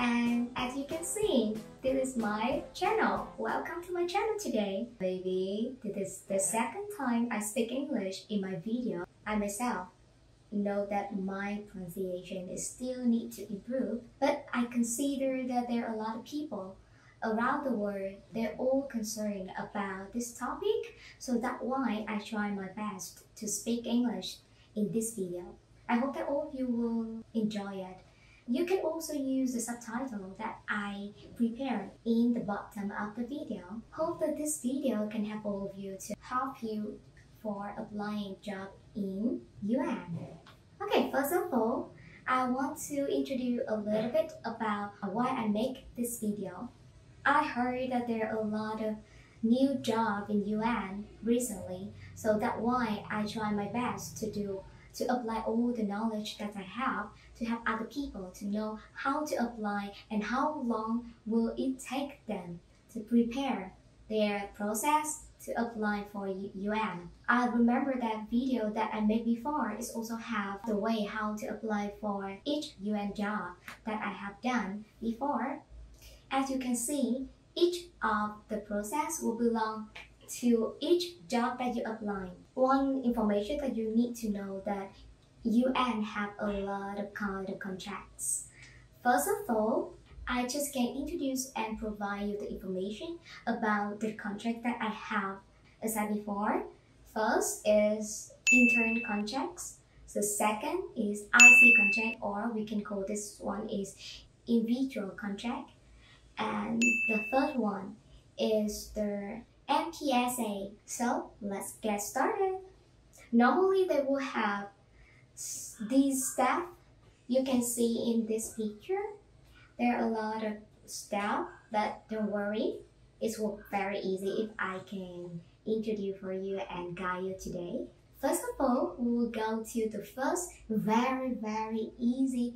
And as you can see, this is my channel. Welcome to my channel today. Maybe this is the second time I speak English in my video. I myself know that my pronunciation is still need to improve, but I consider that there are a lot of people around the world, they're all concerned about this topic, so that's why I try my best to speak English in this video. I hope that all of you will enjoy it. You can also use the subtitle that I prepared in the bottom of the video. Hope that this video can help all of you to help you for applying job in UN. Okay, first of all, I want to introduce a little bit about why I make this video. I heard that there are a lot of new jobs in UN recently, so that's why I try my best to apply all the knowledge that I have to help other people to know how to apply and how long will it take them to prepare their process to apply for UN. I remember that video that I made before is also have the way how to apply for each UN job that I have done before. As you can see, each of the process will belong to each job that you apply. One information that you need to know that UN have a lot of kind of contracts. First of all, I just can introduce and provide you the information about the contract that I have. As I said before, first is intern contracts. The second is IC contract, or we can call this one is individual contract. And the third one is the NPSA. So let's get started. Normally they will have these steps you can see in this picture. There are a lot of steps, but don't worry, it will be very easy if I can introduce for you and guide you today. First of all, we will go to the first very easy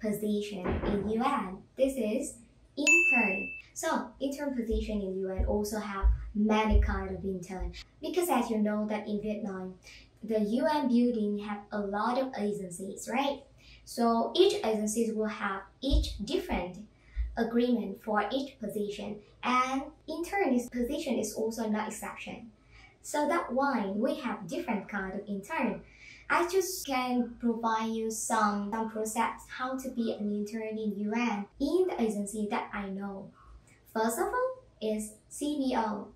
position in UN. This is intern. So intern position in UN also have many kind of intern, because as you know that in Vietnam the UN building have a lot of agencies, right? So each agencies will have each different agreement for each position, and intern position is also no exception. So that's why we have different kind of intern. I just can provide you some process how to be an intern in UN in the agency that I know. First of all is CBO.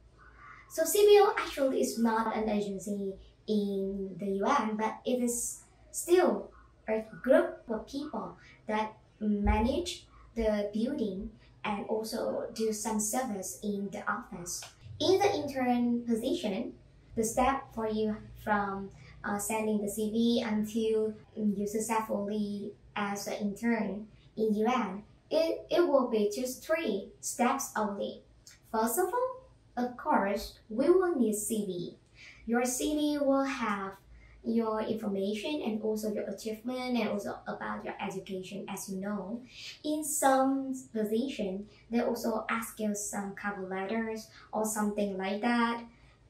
So CBO actually is not an agency in the UN, but it is still a group of people that manage the building and also do some service in the office. In the intern position, the step for you from sending the CV until you successfully as an intern in UN, it will be just 3 steps only. First of all, of course, we will need CV. Your CV will have your information and also your achievement and also about your education. As you know, in some position, they also ask you some cover letters or something like that.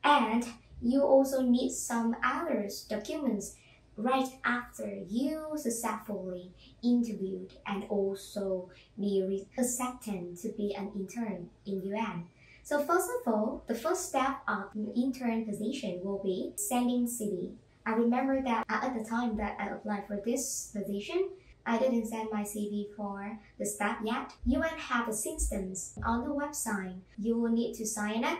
And you also need some other documents right after you successfully interviewed and also be accepted to be an intern in UN. So first of all, the first step of the intern position will be sending CV. I remember that at the time that I applied for this position, I didn't send my CV for the staff yet. UN have a systems on the website. You will need to sign up,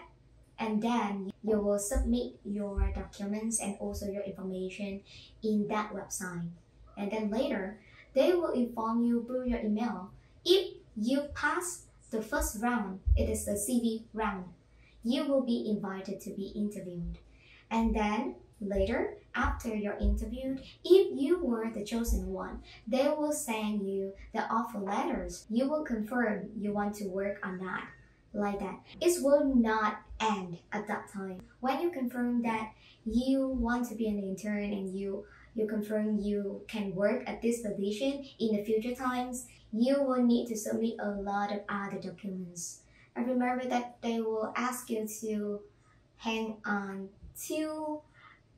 and then you will submit your documents and also your information in that website. And then later, they will inform you through your email. If you pass the first round, it is the CV round, you will be invited to be interviewed. And then later, after your interview, if you were the chosen one, they will send you the offer letters. You will confirm you want to work or not, like that. It will not end at that time. When you confirm that you want to be an intern and you confirm you can work at this position in the future times, you will need to submit a lot of other documents. I remember that they will ask you to hang on 2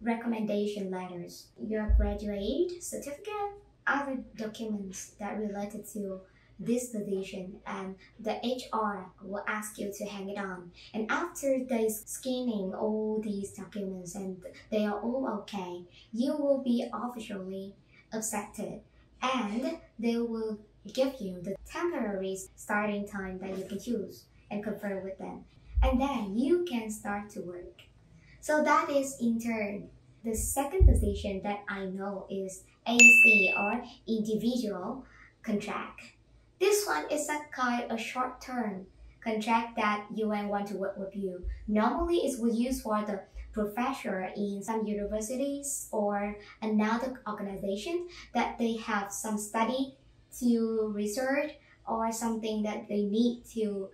recommendation letters, your graduate certificate, other documents that related to this position, and the HR will ask you to hang it on. And after they scanning all these documents and they are all okay, you will be officially accepted, and they will give you the temporary starting time that you can choose and confirm with them. And then you can start to work. So that is intern. The second position that I know is AC, or individual contract. This one is a kind of short-term contract that UN want to work with you. Normally it was used for the professor in some universities or another organization that they have some study to research or something that they need to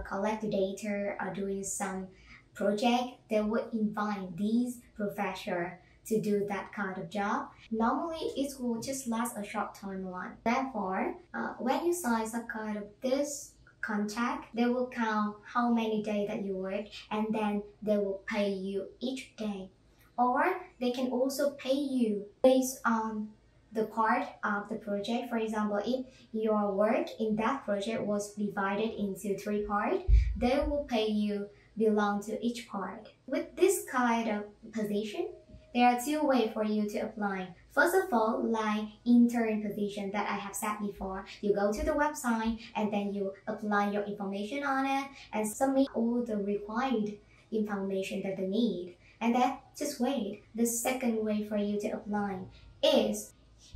collect the data or doing some project. They would invite these professors to do that kind of job. Normally it will just last a short time one. Therefore, when you sign some kind of this contract, they will count how many days that you work, and then they will pay you each day. Or they can also pay you based on the part of the project. For example, if your work in that project was divided into 3 parts, they will pay you belong to each part. With this kind of position, there are 2 ways for you to apply. First of all, like intern position that I have said before, you go to the website and then you apply your information on it and submit all the required information that they need. And then just wait. The second way for you to apply is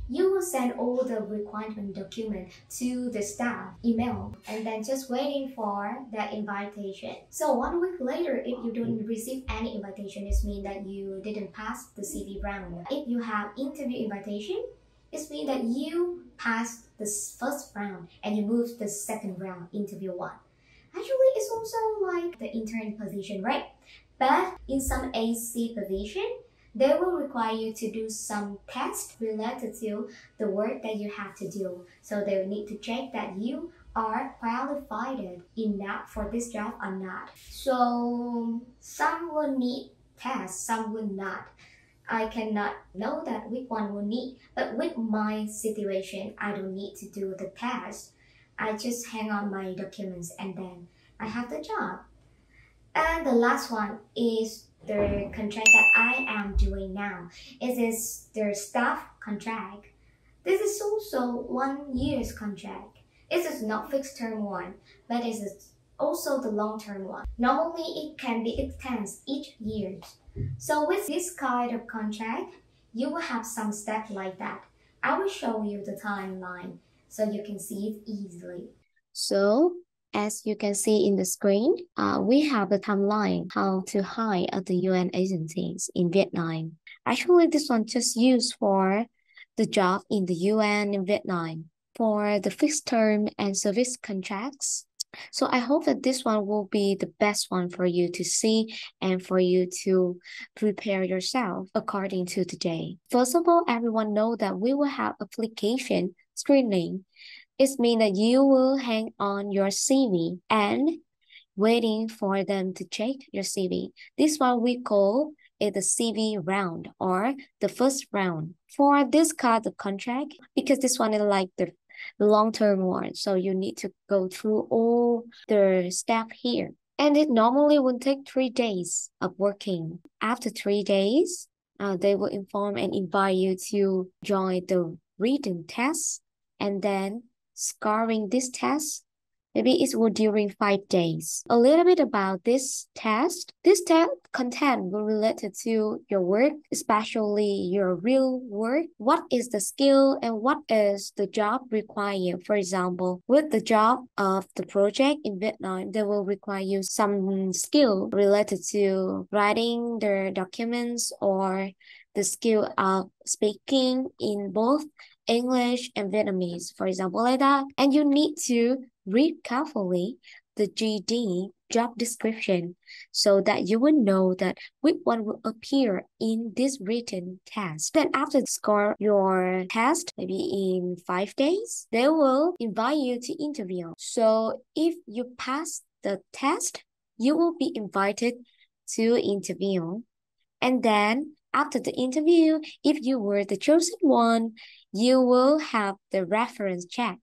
you will send all the requirement document to the staff email and then just waiting for the invitation. So 1 week later, if you don't receive any invitation, it means that you didn't pass the CV round. If you have interview invitation, it means that you passed the first round and you move to the second round, interview 1. Actually, it's also like the intern position, right? But in some AC position, they will require you to do some tests related to the work that you have to do. So they will need to check that you are qualified enough for this job or not. So some will need tests, some will not. I cannot know that which one will need, but with my situation, I don't need to do the test. I just hang on my documents and then I have the job. And the last one is the contract that I am doing now. It is the staff contract. This is also 1 year's contract. It is not fixed term one, but it is also the long term one. Normally it can be extended each year. So with this kind of contract, you will have some steps like that. I will show you the timeline so you can see it easily. So as you can see in the screen, we have the timeline how to hire at the UN agencies in Vietnam. Actually, this one just used for the job in the UN in Vietnam for the fixed term and service contracts. So I hope that this one will be the best one for you to see and for you to prepare yourself according to today. First of all, everyone know that we will have application screening. It means that you will hang on your CV and waiting for them to check your CV. This one we call it the CV round or the first round. For this kind of contract, because this one is like the long-term one, so you need to go through all the steps here. And it normally will take 3 days of working. After 3 days, they will inform and invite you to join the written test and then scoring this test. Maybe it will during 5 days. A little bit about this test. This test content will related to your work, especially your real work. What is the skill and what is the job required? For example, with the job of the project in Vietnam, they will require you some skill related to writing their documents or the skill of speaking in both English and Vietnamese, for example, like that. And you need to read carefully the GD job description so that you will know that which one will appear in this written test. Then after score your test, maybe in 5 days, they will invite you to interview. So if you pass the test, you will be invited to interview. And then after the interview, if you were the chosen one, you will have the reference check.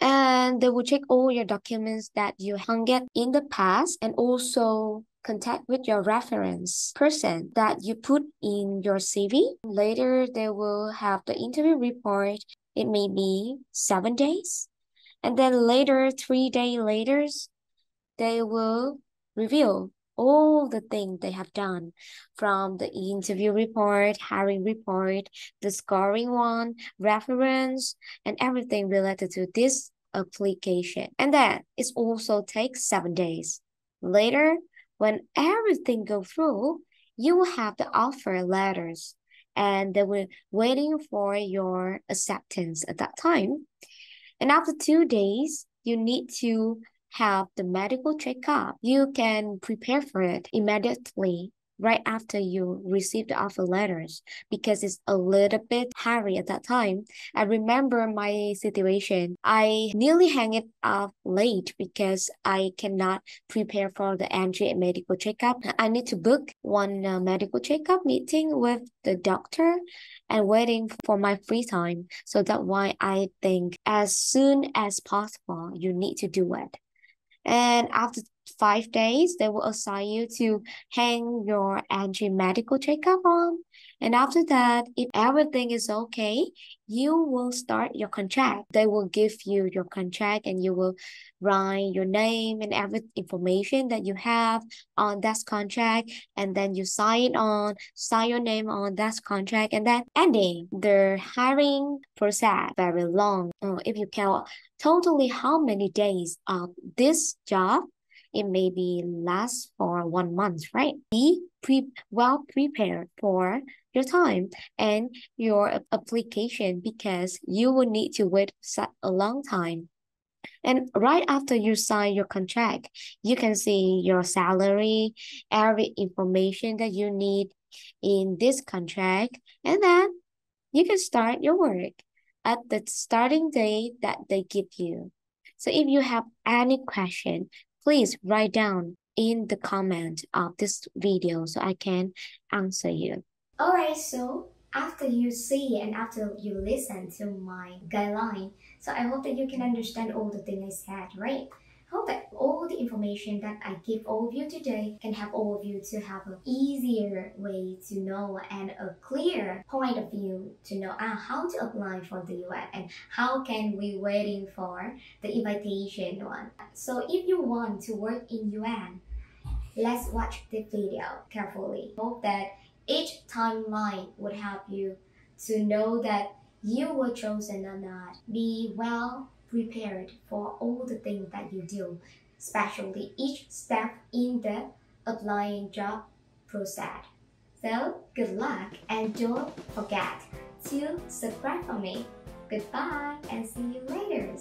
And they will check all your documents that you get in the past, and also contact with your reference person that you put in your CV. Later, they will have the interview report. It may be 7 days. And then later, 3 days later, they will review all the things they have done, from the interview report, hiring report, the scoring one, reference, and everything related to this application. And then it also takes 7 days. Later, when everything goes through, you will have the offer letters, and they will waiting for your acceptance at that time. And after 2 days, you need to have the medical checkup. You can prepare for it immediately right after you receive the offer letters, because it's a little bit hurry at that time. I remember my situation. I nearly hang it up late because I cannot prepare for the entry and medical checkup. I need to book one medical checkup meeting with the doctor and waiting for my free time. So that's why I think as soon as possible, you need to do it. And after 5 days, they will assign you to hang your entry medical checkup on. And after that, if everything is okay, you will start your contract. They will give you your contract, and you will write your name and every information that you have on that contract. And then you sign your name on that contract, and then ending the hiring process very long. If you count totally how many days of this job, it may be last for 1 month, right? Be well prepared for your time and your application, because you will need to wait such a long time. And right after you sign your contract, you can see your salary, every information that you need in this contract, and then you can start your work at the starting date that they give you. So if you have any question, please write down in the comment of this video so I can answer you. Alright, so after you see and after you listen to my guideline, so I hope that you can understand all the things I said, right? Hope that all the information that I give all of you today can help all of you to have an easier way to know and a clear point of view to know how to apply for the UN and how can we waiting for the invitation one. So if you want to work in UN, let's watch the video carefully. Hope that each timeline would help you to know that you were chosen or not. Be well prepared for all the things that you do, especially each step in the applying job process. So good luck, and don't forget to subscribe for me. Goodbye and see you later.